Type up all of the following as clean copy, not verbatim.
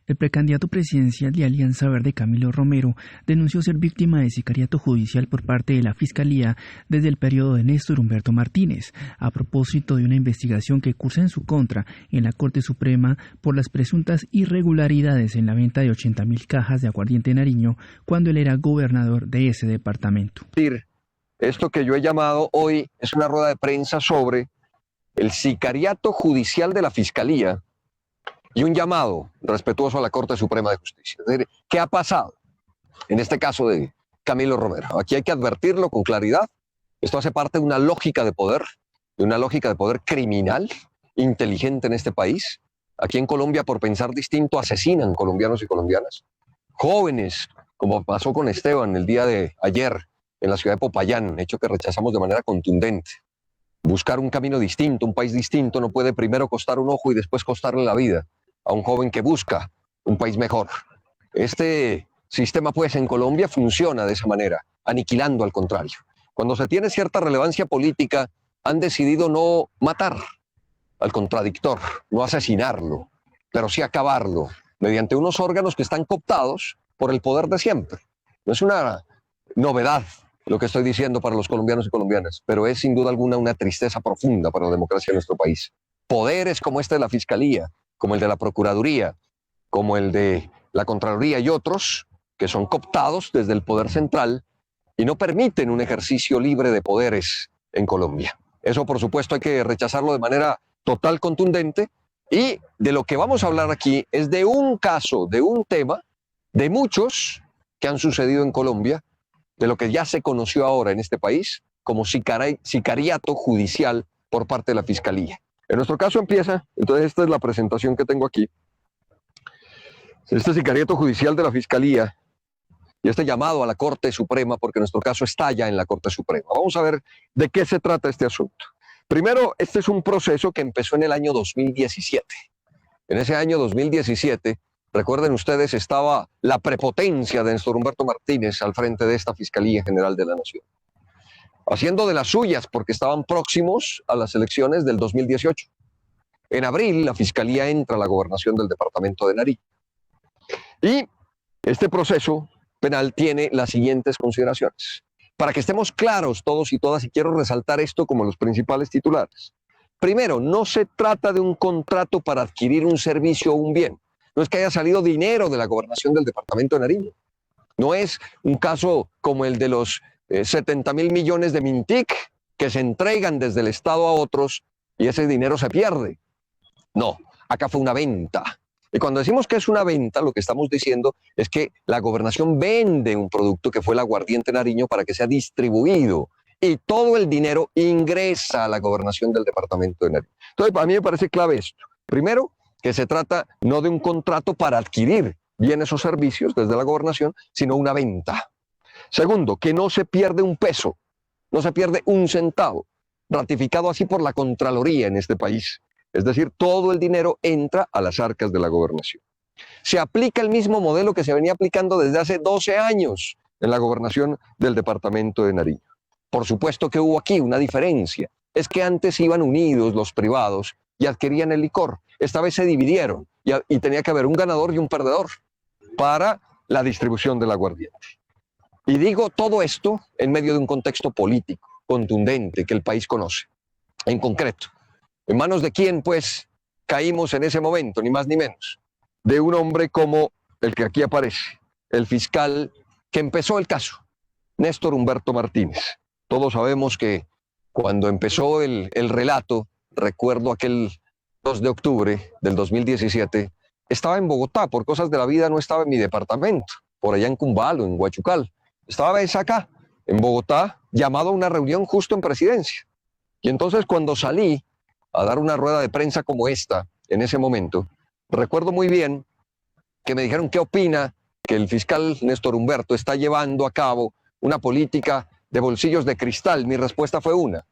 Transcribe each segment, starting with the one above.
El precandidato presidencial de Alianza Verde, Camilo Romero, denunció ser víctima de sicariato judicial por parte de la Fiscalía desde el periodo de Néstor Humberto Martínez, a propósito de una investigación que cursa en su contra en la Corte Suprema por las presuntas irregularidades en la venta de 80.000 cajas de aguardiente Nariño cuando él era gobernador de ese departamento. Esto que yo he llamado hoy es una rueda de prensa sobre el sicariato judicial de la Fiscalía y un llamado respetuoso a la Corte Suprema de Justicia. Es decir, ¿qué ha pasado en este caso de Camilo Romero? Aquí hay que advertirlo con claridad. Esto hace parte de una lógica de poder criminal, inteligente en este país. Aquí en Colombia, por pensar distinto, asesinan colombianos y colombianas. Jóvenes, como pasó con Esteban el día de ayer en la ciudad de Popayán, hecho que rechazamos de manera contundente. Buscar un camino distinto, un país distinto, no puede primero costar un ojo y después costarle la vida a un joven que busca un país mejor. Este sistema, pues, en Colombia funciona de esa manera, aniquilando al contrario. Cuando se tiene cierta relevancia política, han decidido no matar al contradictor, no asesinarlo, pero sí acabarlo, mediante unos órganos que están cooptados por el poder de siempre. No es una novedad lo que estoy diciendo para los colombianos y colombianas, pero es sin duda alguna una tristeza profunda para la democracia de nuestro país. Poderes como este de la Fiscalía, como el de la Procuraduría, como el de la Contraloría y otros, que son cooptados desde el poder central y no permiten un ejercicio libre de poderes en Colombia. Eso, por supuesto, hay que rechazarlo de manera total, contundente, y de lo que vamos a hablar aquí es de un caso, de un tema, de muchos que han sucedido en Colombia, de lo que ya se conoció ahora en este país como sicariato judicial por parte de la Fiscalía. En nuestro caso empieza, entonces esta es la presentación que tengo aquí, este sicariato judicial de la Fiscalía y este llamado a la Corte Suprema, porque en nuestro caso está ya en la Corte Suprema. Vamos a ver de qué se trata este asunto. Primero, este es un proceso que empezó en el año 2017. En ese año 2017, recuerden ustedes, estaba la prepotencia de Néstor Humberto Martínez al frente de esta Fiscalía General de la Nación, haciendo de las suyas porque estaban próximos a las elecciones del 2018. En abril, la Fiscalía entra a la gobernación del departamento de Nariño. Y este proceso penal tiene las siguientes consideraciones. Para que estemos claros todos y todas, y quiero resaltar esto como los principales titulares. Primero, no se trata de un contrato para adquirir un servicio o un bien. No es que haya salido dinero de la gobernación del departamento de Nariño. No es un caso como el de los 70.000 millones de Mintic que se entregan desde el Estado a otros y ese dinero se pierde. No, acá fue una venta. Y cuando decimos que es una venta, lo que estamos diciendo es que la gobernación vende un producto que fue el aguardiente Nariño para que sea distribuido y todo el dinero ingresa a la gobernación del departamento de Nariño. Entonces, para mí me parece clave esto. Primero, que se trata no de un contrato para adquirir bienes o servicios desde la gobernación, sino una venta. Segundo, que no se pierde un peso, no se pierde un centavo, ratificado así por la Contraloría en este país. Es decir, todo el dinero entra a las arcas de la gobernación. Se aplica el mismo modelo que se venía aplicando desde hace 12 años en la gobernación del departamento de Nariño. Por supuesto que hubo aquí una diferencia. Es que antes iban unidos los privados y adquirían el licor. Esta vez se dividieron y tenía que haber un ganador y un perdedor para la distribución del aguardiente. Y digo todo esto en medio de un contexto político contundente que el país conoce. En concreto, ¿en manos de quién, pues, caímos en ese momento? Ni más ni menos. De un hombre como el que aquí aparece, el fiscal que empezó el caso, Néstor Humberto Martínez. Todos sabemos que cuando empezó el relato, recuerdo aquel 2 de octubre del 2017, estaba en Bogotá, por cosas de la vida no estaba en mi departamento, por allá en Cumbalo, en Huachucal. Estaba acá, en Bogotá, llamado a una reunión justo en Presidencia. Y entonces cuando salí a dar una rueda de prensa como esta, en ese momento, recuerdo muy bien que me dijeron qué opina que el fiscal Néstor Humberto está llevando a cabo una política de bolsillos de cristal. Mi respuesta fue una: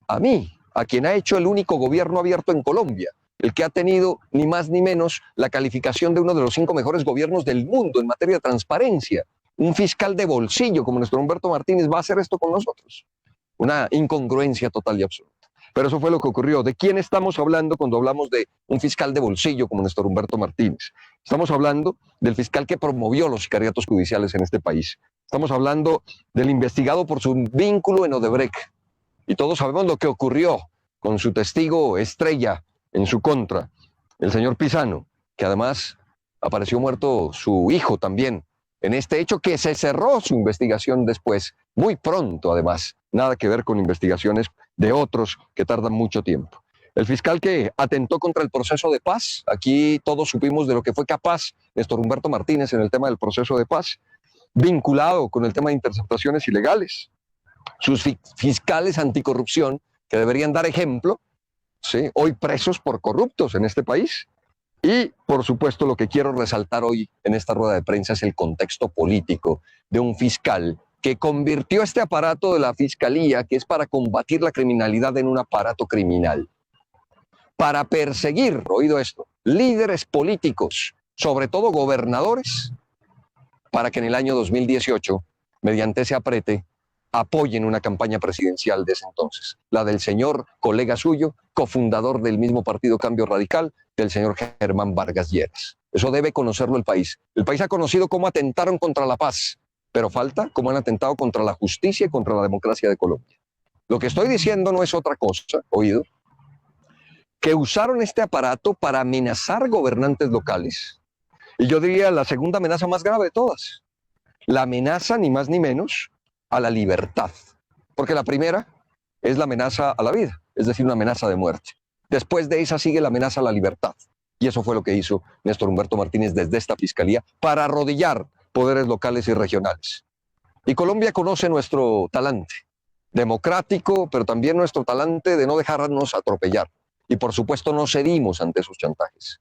a mí, a quien ha hecho el único gobierno abierto en Colombia, el que ha tenido ni más ni menos la calificación de uno de los 5 mejores gobiernos del mundo en materia de transparencia. Un fiscal de bolsillo como Néstor Humberto Martínez va a hacer esto con nosotros. Una incongruencia total y absoluta. Pero eso fue lo que ocurrió. ¿De quién estamos hablando cuando hablamos de un fiscal de bolsillo como Néstor Humberto Martínez? Estamos hablando del fiscal que promovió los sicariatos judiciales en este país. Estamos hablando del investigado por su vínculo en Odebrecht. Y todos sabemos lo que ocurrió con su testigo estrella en su contra, el señor Pisano, que además apareció muerto su hijo también, en este hecho que se cerró su investigación después, muy pronto además, nada que ver con investigaciones de otros que tardan mucho tiempo. El fiscal que atentó contra el proceso de paz, aquí todos supimos de lo que fue capaz Néstor Humberto Martínez en el tema del proceso de paz, vinculado con el tema de interceptaciones ilegales, sus fiscales anticorrupción que deberían dar ejemplo, ¿sí?, hoy presos por corruptos en este país. Y, por supuesto, lo que quiero resaltar hoy en esta rueda de prensa es el contexto político de un fiscal que convirtió este aparato de la fiscalía, que es para combatir la criminalidad, en un aparato criminal, para perseguir, oído esto, líderes políticos, sobre todo gobernadores, para que en el año 2018, mediante ese aprete, apoyen una campaña presidencial de ese entonces, la del señor colega suyo, cofundador del mismo partido Cambio Radical, del señor Germán Vargas Lleras. Eso debe conocerlo el país. El país ha conocido cómo atentaron contra la paz, pero falta cómo han atentado contra la justicia y contra la democracia de Colombia. Lo que estoy diciendo no es otra cosa, oído, que usaron este aparato para amenazar gobernantes locales. Y yo diría la segunda amenaza más grave de todas. La amenaza, ni más ni menos, a la libertad. Porque la primera es la amenaza a la vida, es decir, una amenaza de muerte. Después de esa sigue la amenaza a la libertad. Y eso fue lo que hizo Néstor Humberto Martínez desde esta fiscalía para arrodillar poderes locales y regionales. Y Colombia conoce nuestro talante democrático, pero también nuestro talante de no dejarnos atropellar. Y por supuesto no cedimos ante esos chantajes.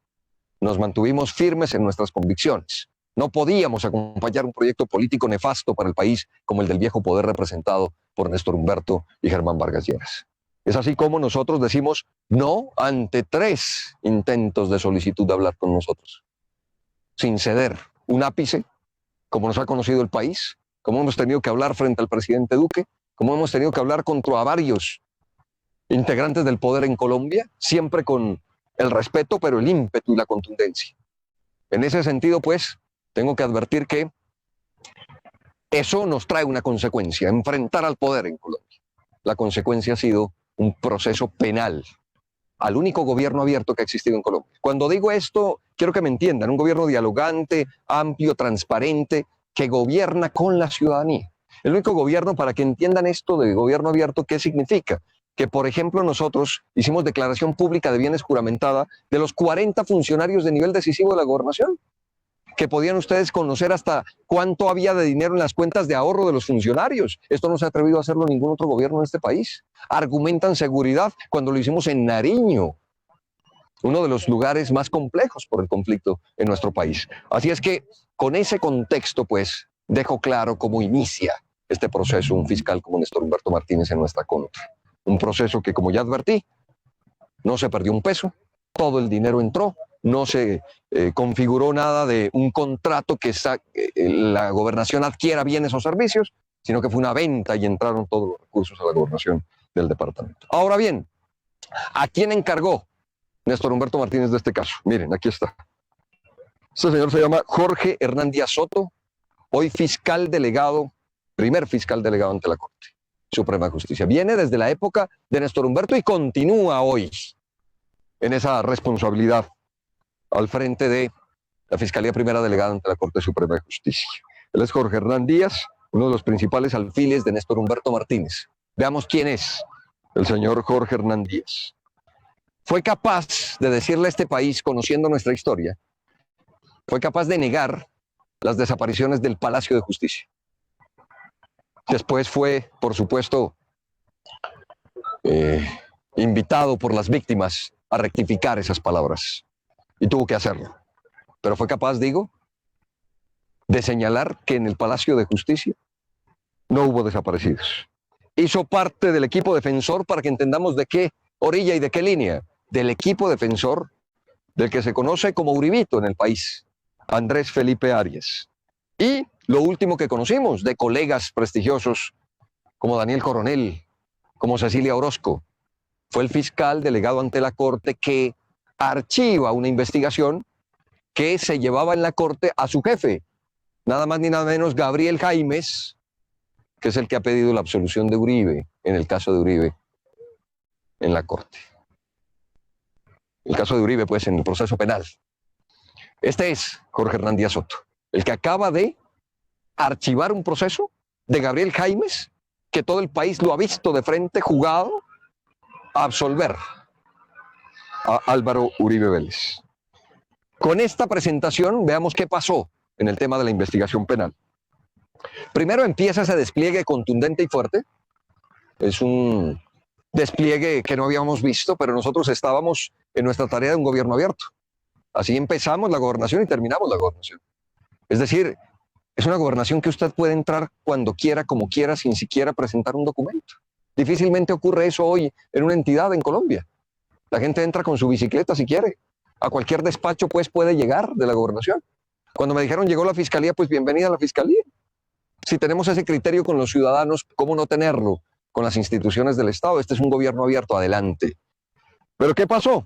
Nos mantuvimos firmes en nuestras convicciones. No podíamos acompañar un proyecto político nefasto para el país como el del viejo poder representado por Néstor Humberto y Germán Vargas Lleras. Es así como nosotros decimos no ante 3 intentos de solicitud de hablar con nosotros, sin ceder un ápice, como nos ha conocido el país, como hemos tenido que hablar frente al presidente Duque, como hemos tenido que hablar contra varios integrantes del poder en Colombia, siempre con el respeto, pero el ímpetu y la contundencia. En ese sentido, pues, tengo que advertir que eso nos trae una consecuencia, enfrentar al poder en Colombia. La consecuencia ha sido un proceso penal al único gobierno abierto que ha existido en Colombia. Cuando digo esto, quiero que me entiendan, un gobierno dialogante, amplio, transparente, que gobierna con la ciudadanía. El único gobierno, para que entiendan esto de gobierno abierto, ¿qué significa? Que, por ejemplo, nosotros hicimos declaración pública de bienes juramentada de los 40 funcionarios de nivel decisivo de la gobernación, que podían ustedes conocer hasta cuánto había de dinero en las cuentas de ahorro de los funcionarios. Esto no se ha atrevido a hacerlo ningún otro gobierno en este país. Argumentan seguridad cuando lo hicimos en Nariño, uno de los lugares más complejos por el conflicto en nuestro país. Así es que, con ese contexto, pues, dejo claro cómo inicia este proceso un fiscal como Néstor Humberto Martínez en nuestra contra. Un proceso que, como ya advertí, no se perdió un peso, todo el dinero entró, no se configuró nada de un contrato que la gobernación adquiera bienes o servicios, sino que fue una venta y entraron todos los recursos a la gobernación del departamento. Ahora bien, ¿a quién encargó Néstor Humberto Martínez de este caso? Miren, aquí está. Este señor se llama Jorge Hernán Díaz Soto, hoy fiscal delegado, primer fiscal delegado ante la Corte Suprema de Justicia. Viene desde la época de Néstor Humberto y continúa hoy en esa responsabilidad al frente de la Fiscalía Primera Delegada ante la Corte Suprema de Justicia. Él es Jorge Hernán Díaz, uno de los principales alfiles de Néstor Humberto Martínez. Veamos quién es el señor Jorge Hernán Díaz. Fue capaz de decirle a este país, conociendo nuestra historia, fue capaz de negar las desapariciones del Palacio de Justicia. Después fue, por supuesto, invitado por las víctimas a rectificar esas palabras. Y tuvo que hacerlo. Pero fue capaz, digo, de señalar que en el Palacio de Justicia no hubo desaparecidos. Hizo parte del equipo defensor, para que entendamos de qué orilla y de qué línea, del equipo defensor del que se conoce como Uribito en el país, Andrés Felipe Arias. Y lo último que conocimos de colegas prestigiosos como Daniel Coronel, como Cecilia Orozco, fue el fiscal delegado ante la Corte que archiva una investigación que se llevaba en la Corte a su jefe, nada más ni nada menos Gabriel Jaimes, que es el que ha pedido la absolución de Uribe, en el caso de Uribe, en la Corte. El caso de Uribe, pues, en el proceso penal. Este es Jorge Hernán Díaz Soto, el que acaba de archivar un proceso de Gabriel Jaimes, que todo el país lo ha visto de frente, jugado, a absolver a Álvaro Uribe Vélez. Con esta presentación, veamos qué pasó en el tema de la investigación penal. Primero empieza ese despliegue contundente y fuerte. Es un despliegue que no habíamos visto, pero nosotros estábamos en nuestra tarea de un gobierno abierto. Así empezamos la gobernación y terminamos la gobernación. Es decir, es una gobernación que usted puede entrar cuando quiera, como quiera, sin siquiera presentar un documento. Difícilmente ocurre eso hoy en una entidad en Colombia. La gente entra con su bicicleta si quiere. A cualquier despacho pues puede llegar de la gobernación. Cuando me dijeron llegó la fiscalía, pues bienvenida a la fiscalía. Si tenemos ese criterio con los ciudadanos, ¿cómo no tenerlo con las instituciones del Estado? Este es un gobierno abierto, adelante. ¿Pero qué pasó?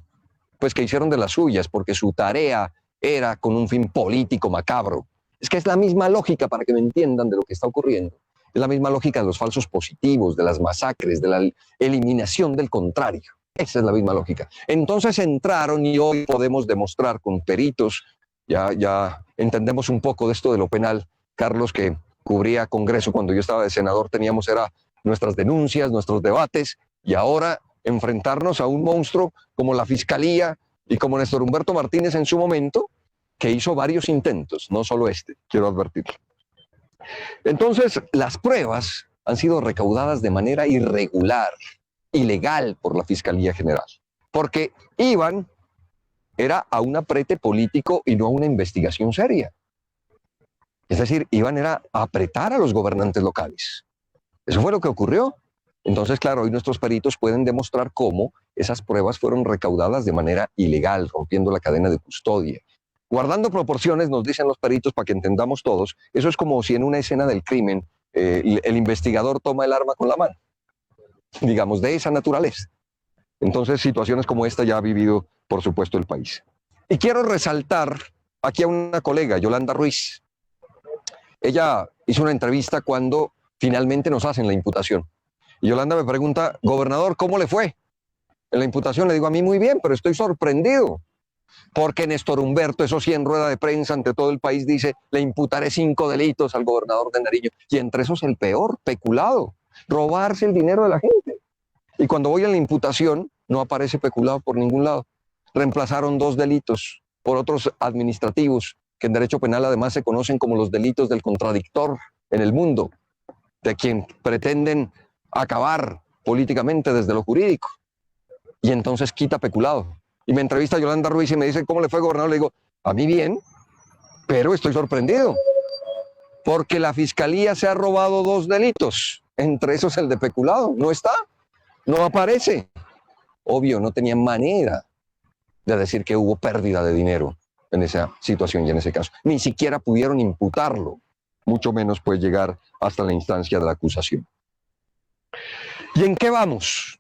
Pues que hicieron de las suyas, porque su tarea era con un fin político macabro. Es que es la misma lógica, para que me entiendan de lo que está ocurriendo. Es la misma lógica de los falsos positivos, de las masacres, de la eliminación del contrario. Esa es la misma lógica. Entonces entraron y hoy podemos demostrar con peritos, ya entendemos un poco de esto de lo penal. Carlos, que cubría Congreso cuando yo estaba de senador, teníamos nuestras denuncias, nuestros debates, y ahora enfrentarnos a un monstruo como la Fiscalía y como Néstor Humberto Martínez en su momento, que hizo varios intentos, no solo este, quiero advertirlo. Entonces, las pruebas han sido recaudadas de manera irregular, ilegal por la Fiscalía General, porque iban era a un aprete político y no a una investigación seria. Es decir, iban era a apretar a los gobernantes locales. Eso fue lo que ocurrió. Entonces, claro, hoy nuestros peritos pueden demostrar cómo esas pruebas fueron recaudadas de manera ilegal, rompiendo la cadena de custodia. Guardando proporciones, nos dicen los peritos, para que entendamos todos, eso es como si en una escena del crimen el investigador toma el arma con la mano, digamos, de esa naturaleza. Entonces, situaciones como esta ya ha vivido, por supuesto, el país. Y quiero resaltar aquí a una colega, Yolanda Ruiz. Ella hizo una entrevista cuando finalmente nos hacen la imputación. Y Yolanda me pregunta, gobernador, ¿cómo le fue en la imputación? Le digo, a mí muy bien, pero estoy sorprendido. Porque Néstor Humberto, eso sí, en rueda de prensa ante todo el país dice, le imputaré 5 delitos al gobernador de Nariño. Y entre esos el peor, peculado, robarse el dinero de la gente. Y cuando voy a la imputación, no aparece peculado por ningún lado. Reemplazaron 2 delitos por otros administrativos, que en derecho penal además se conocen como los delitos del contradictor en el mundo, de quien pretenden acabar políticamente desde lo jurídico. Y entonces quita peculado. Y me entrevista Yolanda Ruiz y me dice, ¿cómo le fue, gobernador? Le digo, a mí bien, pero estoy sorprendido, porque la Fiscalía se ha robado 2 delitos, entre esos el de peculado. No está, no aparece. Obvio, no tenía manera de decir que hubo pérdida de dinero en esa situación y en ese caso. Ni siquiera pudieron imputarlo, mucho menos pues llegar hasta la instancia de la acusación. ¿Y en qué vamos?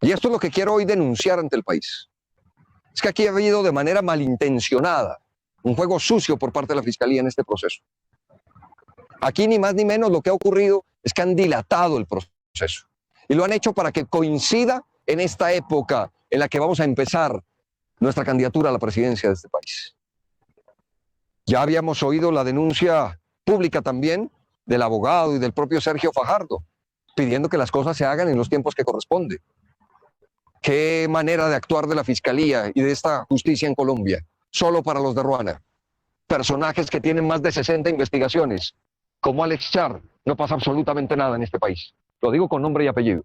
Y esto es lo que quiero hoy denunciar ante el país. Es que aquí ha habido de manera malintencionada un juego sucio por parte de la Fiscalía en este proceso. Aquí ni más ni menos lo que ha ocurrido es que han dilatado el proceso y lo han hecho para que coincida en esta época en la que vamos a empezar nuestra candidatura a la presidencia de este país. Ya habíamos oído la denuncia pública también del abogado y del propio Sergio Fajardo, pidiendo que las cosas se hagan en los tiempos que corresponde. ¿Qué manera de actuar de la Fiscalía y de esta justicia en Colombia? Solo para los de Ruana. Personajes que tienen más de 60 investigaciones, como Alex Char, no pasa absolutamente nada en este país. Lo digo con nombre y apellido.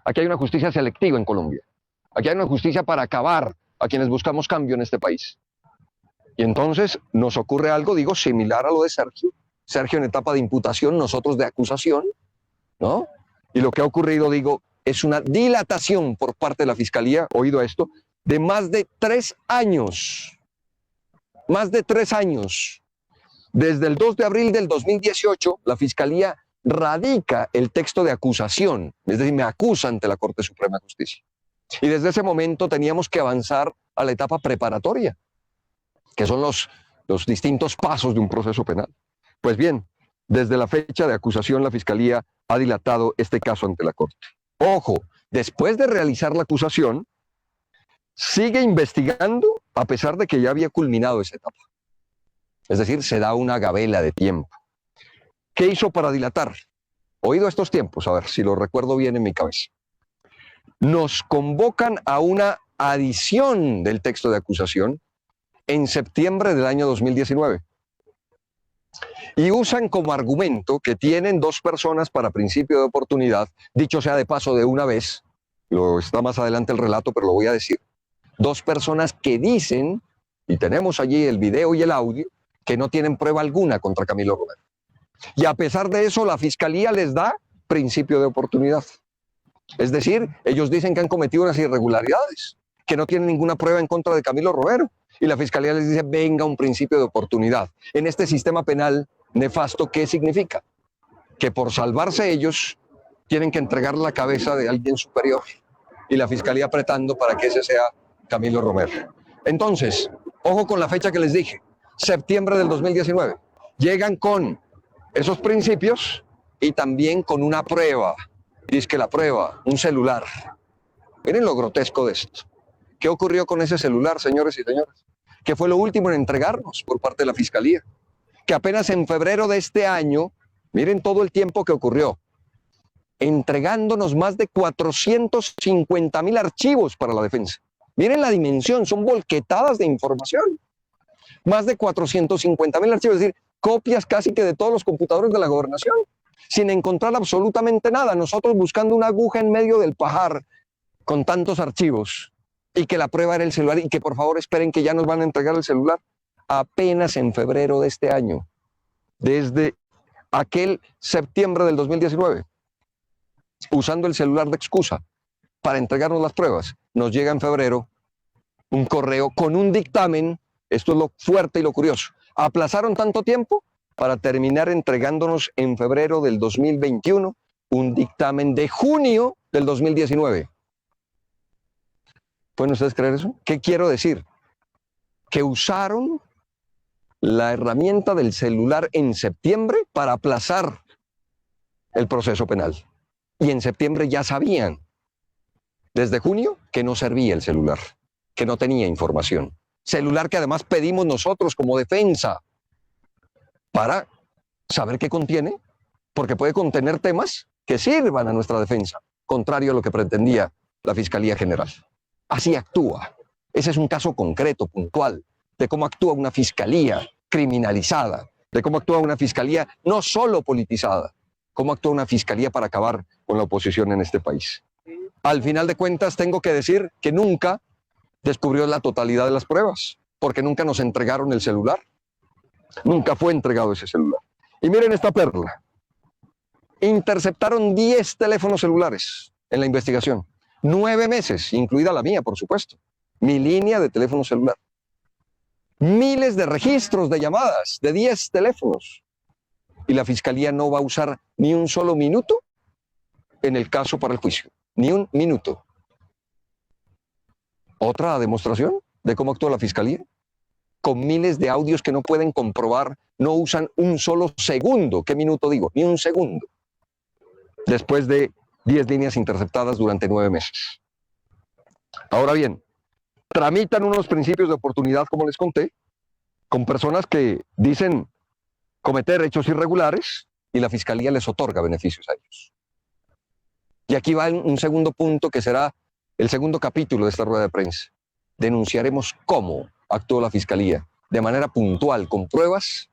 Aquí hay una justicia selectiva en Colombia. Aquí hay una justicia para acabar a quienes buscamos cambio en este país. Y entonces nos ocurre algo, digo, similar a lo de Sergio. Sergio en etapa de imputación, nosotros de acusación, ¿no? Y lo que ha ocurrido, digo, es una dilatación por parte de la Fiscalía, oído esto, de más de 3 años. Más de 3 años. Desde el 2 de abril del 2018, la Fiscalía radica el texto de acusación, es decir, me acusa ante la Corte Suprema de Justicia. Y desde ese momento teníamos que avanzar a la etapa preparatoria, que son los distintos pasos de un proceso penal. Pues bien, desde la fecha de acusación, la Fiscalía ha dilatado este caso ante la Corte. Ojo, después de realizar la acusación, sigue investigando a pesar de que ya había culminado esa etapa. Es decir, se da una gabela de tiempo. ¿Qué hizo para dilatar? Oído estos tiempos, a ver si lo recuerdo bien en mi cabeza. Nos convocan a una adición del texto de acusación en septiembre del año 2019. Y usan como argumento que tienen dos personas para principio de oportunidad, dicho sea de paso de una vez, está más adelante el relato, pero lo voy a decir. Dos personas que dicen, y tenemos allí el video y el audio, que no tienen prueba alguna contra Camilo Romero. Y a pesar de eso, la Fiscalía les da principio de oportunidad. Es decir, ellos dicen que han cometido unas irregularidades, que no tienen ninguna prueba en contra de Camilo Romero. Y la Fiscalía les dice, venga, un principio de oportunidad. En este sistema penal nefasto, ¿qué significa? Que por salvarse ellos, tienen que entregar la cabeza de alguien superior. Y la Fiscalía apretando para que ese sea Camilo Romero. Entonces, ojo con la fecha que les dije, septiembre del 2019. Llegan con esos principios y también con una prueba. Dice que la prueba, un celular. Miren lo grotesco de esto. ¿Qué ocurrió con ese celular, señores y señoras? Que fue lo último en entregarnos por parte de la Fiscalía. Que apenas en febrero de este año, miren todo el tiempo que ocurrió, entregándonos más de 450,000 archivos para la defensa. Miren la dimensión, son volquetadas de información. Más de 450,000 archivos, es decir, copias casi que de todos los computadores de la gobernación, sin encontrar absolutamente nada. Nosotros buscando una aguja en medio del pajar con tantos archivos y que la prueba era el celular y que por favor esperen que ya nos van a entregar el celular. Apenas en febrero de este año, desde aquel septiembre del 2019, usando el celular de excusa para entregarnos las pruebas, nos llega en febrero un correo con un dictamen. Esto es lo fuerte y lo curioso. Aplazaron tanto tiempo para terminar entregándonos en febrero del 2021 un dictamen de junio del 2019. ¿Pueden ustedes creer eso? ¿Qué quiero decir? Que usaron la herramienta del celular en septiembre para aplazar el proceso penal. Y en septiembre ya sabían, desde junio, que no servía el celular, que no tenía información. Celular que además pedimos nosotros como defensa para saber qué contiene, porque puede contener temas que sirvan a nuestra defensa, contrario a lo que pretendía la Fiscalía General. Así actúa. Ese es un caso concreto, puntual, de cómo actúa una fiscalía criminalizada, de cómo actúa una fiscalía no solo politizada, cómo actúa una fiscalía para acabar con la oposición en este país. Al final de cuentas, tengo que decir que nunca descubrió la totalidad de las pruebas, porque nunca nos entregaron el celular. Nunca fue entregado ese celular. Y miren esta perla. Interceptaron 10 teléfonos celulares en la investigación. 9 meses, incluida la mía, por supuesto. Mi línea de teléfono celular. Miles de registros de llamadas de 10 teléfonos. Y la Fiscalía no va a usar ni un solo minuto en el caso para el juicio. Ni un minuto. Otra demostración de cómo actúa la Fiscalía. Con miles de audios que no pueden comprobar, no usan un solo segundo. ¿Qué minuto digo? Ni un segundo. Después de 10 líneas interceptadas durante 9 meses. Ahora bien, tramitan unos principios de oportunidad, como les conté, con personas que dicen cometer hechos irregulares y la Fiscalía les otorga beneficios a ellos. Y aquí va un segundo punto que será el segundo capítulo de esta rueda de prensa. Denunciaremos cómo actuó la Fiscalía, de manera puntual, con pruebas,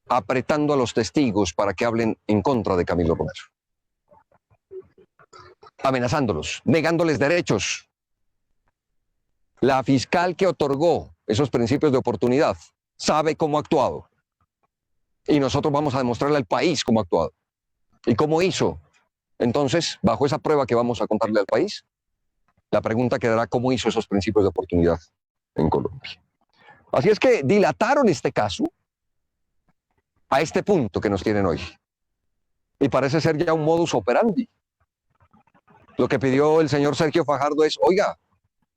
apretando a los testigos para que hablen en contra de Camilo Romero. Amenazándolos, negándoles derechos. La fiscal que otorgó esos principios de oportunidad sabe cómo ha actuado. Y nosotros vamos a demostrarle al país cómo ha actuado. ¿Y cómo hizo? Entonces, bajo esa prueba que vamos a contarle al país, la pregunta quedará cómo hizo esos principios de oportunidad en Colombia. Así es que dilataron este caso a este punto que nos tienen hoy. Y parece ser ya un modus operandi. Lo que pidió el señor Sergio Fajardo es, oiga,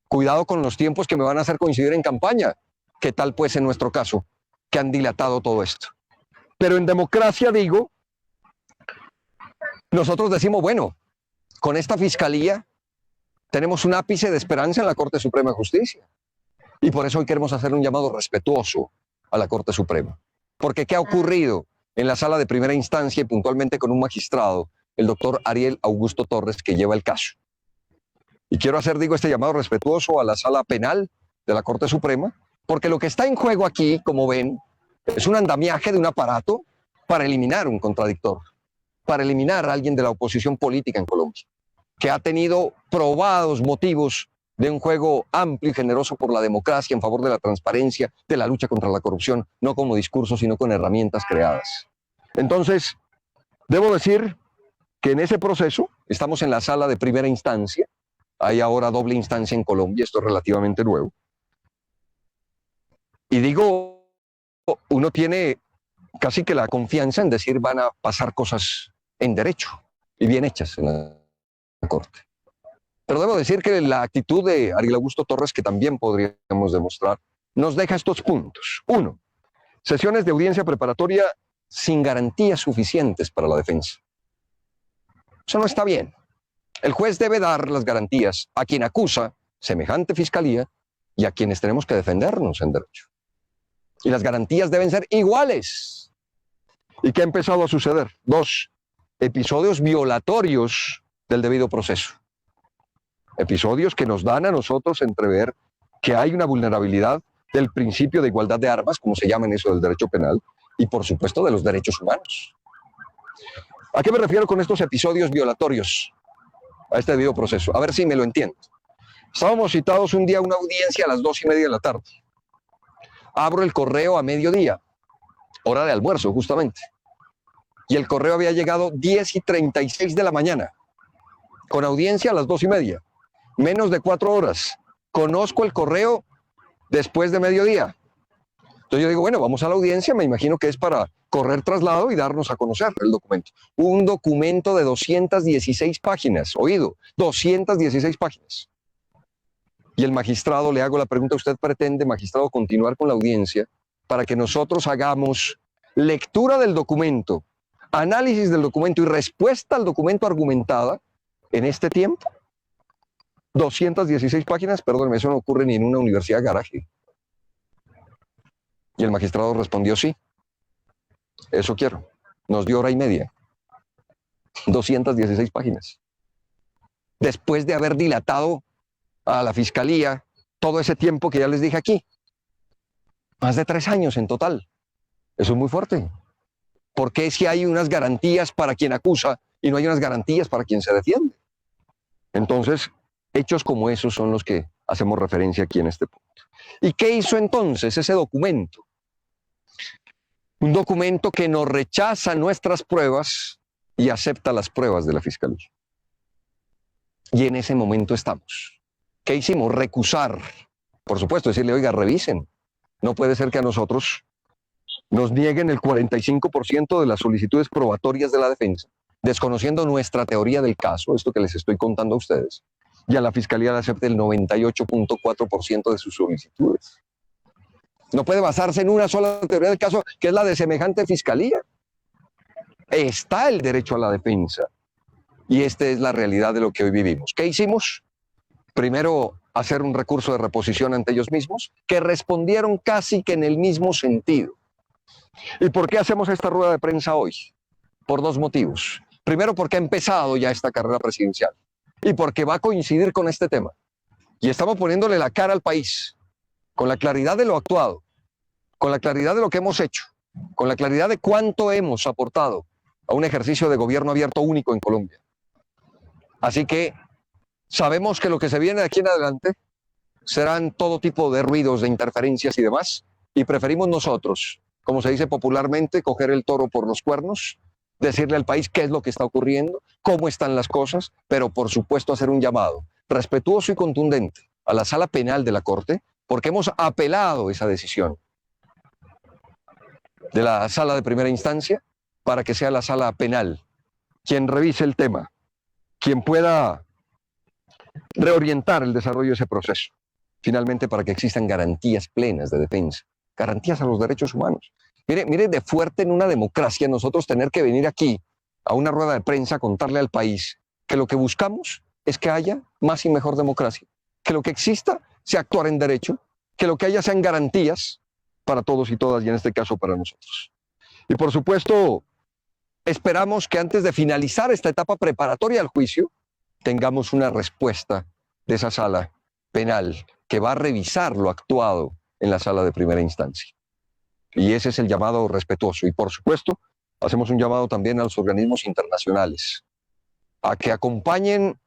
cuidado con los tiempos que me van a hacer coincidir en campaña. ¿Qué tal pues en nuestro caso, que han dilatado todo esto? Pero en democracia, digo, nosotros decimos, bueno, con esta fiscalía tenemos un ápice de esperanza en la Corte Suprema de Justicia. Y por eso hoy queremos hacer un llamado respetuoso a la Corte Suprema. Porque ¿qué ha ocurrido en la sala de primera instancia y puntualmente con un magistrado, el doctor Ariel Augusto Torres, que lleva el caso? Y quiero hacer, digo, este llamado respetuoso a la sala penal de la Corte Suprema, porque lo que está en juego aquí, como ven, es un andamiaje de un aparato para eliminar un contradictor, para eliminar a alguien de la oposición política en Colombia, que ha tenido probados motivos de un juego amplio y generoso por la democracia, en favor de la transparencia, de la lucha contra la corrupción, no como discurso, sino con herramientas creadas. Entonces, debo decir que en ese proceso estamos en la sala de primera instancia. Hay ahora doble instancia en Colombia, esto es relativamente nuevo. Y digo, uno tiene casi que la confianza en decir van a pasar cosas en derecho y bien hechas en la Corte. Pero debo decir que la actitud de Ariel Augusto Torres, que también podríamos demostrar, nos deja estos puntos. Uno, sesiones de audiencia preparatoria sin garantías suficientes para la defensa. Eso no está bien. El juez debe dar las garantías a quien acusa semejante fiscalía y a quienes tenemos que defendernos en derecho. Y las garantías deben ser iguales. ¿Y qué ha empezado a suceder? Dos, episodios violatorios del debido proceso. Episodios que nos dan a nosotros entrever que hay una vulnerabilidad del principio de igualdad de armas, como se llama en eso del derecho penal, y por supuesto de los derechos humanos. ¿A qué me refiero con estos episodios violatorios a este debido proceso? A ver si me lo entiendo. Estábamos citados un día a una audiencia a las 2:30 de la tarde. Abro el correo a mediodía, hora de almuerzo justamente. Y el correo había llegado 10:36 de la mañana, con audiencia a las 2:30. Menos de 4 horas. Conozco el correo después de mediodía. Entonces yo digo, bueno, vamos a la audiencia, me imagino que es para correr traslado y darnos a conocer el documento. Un documento de 216 páginas, oído, 216 páginas. Y el magistrado, le hago la pregunta, ¿usted pretende, magistrado, continuar con la audiencia para que nosotros hagamos lectura del documento, análisis del documento y respuesta al documento argumentada en este tiempo? 216 páginas, perdóneme, eso no ocurre ni en una universidad garaje. Y el magistrado respondió, sí, eso quiero. Nos dio 1:30. 216 páginas. Después de haber dilatado a la fiscalía todo ese tiempo que ya les dije aquí. Más de 3 años en total. Eso es muy fuerte. ¿Por qué si hay unas garantías para quien acusa y no hay unas garantías para quien se defiende? Entonces, hechos como esos son los que hacemos referencia aquí en este punto. ¿Y qué hizo entonces ese documento? Un documento que nos rechaza nuestras pruebas y acepta las pruebas de la fiscalía. Y en ese momento estamos. ¿Qué hicimos? Recusar. Por supuesto, decirle, oiga, revisen. No puede ser que a nosotros nos nieguen el 45% de las solicitudes probatorias de la defensa, desconociendo nuestra teoría del caso, esto que les estoy contando a ustedes, y a la fiscalía le acepte el 98.4% de sus solicitudes. No puede basarse en una sola teoría del caso, que es la de semejante fiscalía. Está el derecho a la defensa. Y esta es la realidad de lo que hoy vivimos. ¿Qué hicimos? Primero, hacer un recurso de reposición ante ellos mismos, que respondieron casi que en el mismo sentido. ¿Y por qué hacemos esta rueda de prensa hoy? Por 2 motivos. Primero, porque ha empezado ya esta carrera presidencial y porque va a coincidir con este tema. Y estamos poniéndole la cara al país, con la claridad de lo actuado, con la claridad de lo que hemos hecho, con la claridad de cuánto hemos aportado a un ejercicio de gobierno abierto único en Colombia. Así que sabemos que lo que se viene de aquí en adelante serán todo tipo de ruidos, de interferencias y demás, y preferimos nosotros, como se dice popularmente, coger el toro por los cuernos, decirle al país qué es lo que está ocurriendo, cómo están las cosas, pero por supuesto hacer un llamado respetuoso y contundente a la sala penal de la Corte, porque hemos apelado esa decisión de la sala de primera instancia para que sea la sala penal quien revise el tema, quien pueda reorientar el desarrollo de ese proceso, finalmente para que existan garantías plenas de defensa, garantías a los derechos humanos. Mire de fuerte en una democracia nosotros tener que venir aquí a una rueda de prensa a contarle al país que lo que buscamos es que haya más y mejor democracia, que lo que exista sea actuar en derecho, que lo que haya sean garantías para todos y todas, y en este caso para nosotros. Y por supuesto, esperamos que antes de finalizar esta etapa preparatoria al juicio, tengamos una respuesta de esa sala penal que va a revisar lo actuado en la sala de primera instancia. Y ese es el llamado respetuoso. Y por supuesto, hacemos un llamado también a los organismos internacionales a que acompañen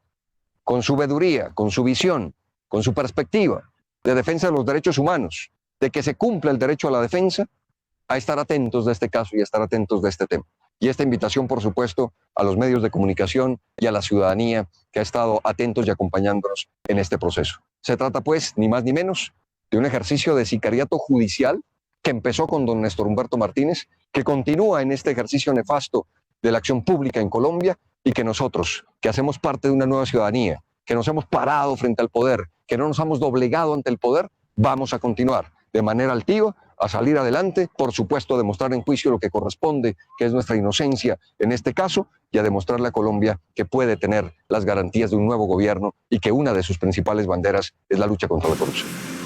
con su veeduría, con su visión, con su perspectiva de defensa de los derechos humanos, de que se cumpla el derecho a la defensa, a estar atentos de este caso y a estar atentos de este tema. Y esta invitación, por supuesto, a los medios de comunicación y a la ciudadanía que ha estado atentos y acompañándonos en este proceso. Se trata, pues, ni más ni menos, de un ejercicio de sicariato judicial que empezó con don Néstor Humberto Martínez, que continúa en este ejercicio nefasto de la acción pública en Colombia y que nosotros, que hacemos parte de una nueva ciudadanía, que nos hemos parado frente al poder, que no nos hemos doblegado ante el poder, vamos a continuar de manera altiva a salir adelante, por supuesto, a demostrar en juicio lo que corresponde, que es nuestra inocencia en este caso, y a demostrarle a Colombia que puede tener las garantías de un nuevo gobierno y que una de sus principales banderas es la lucha contra la corrupción.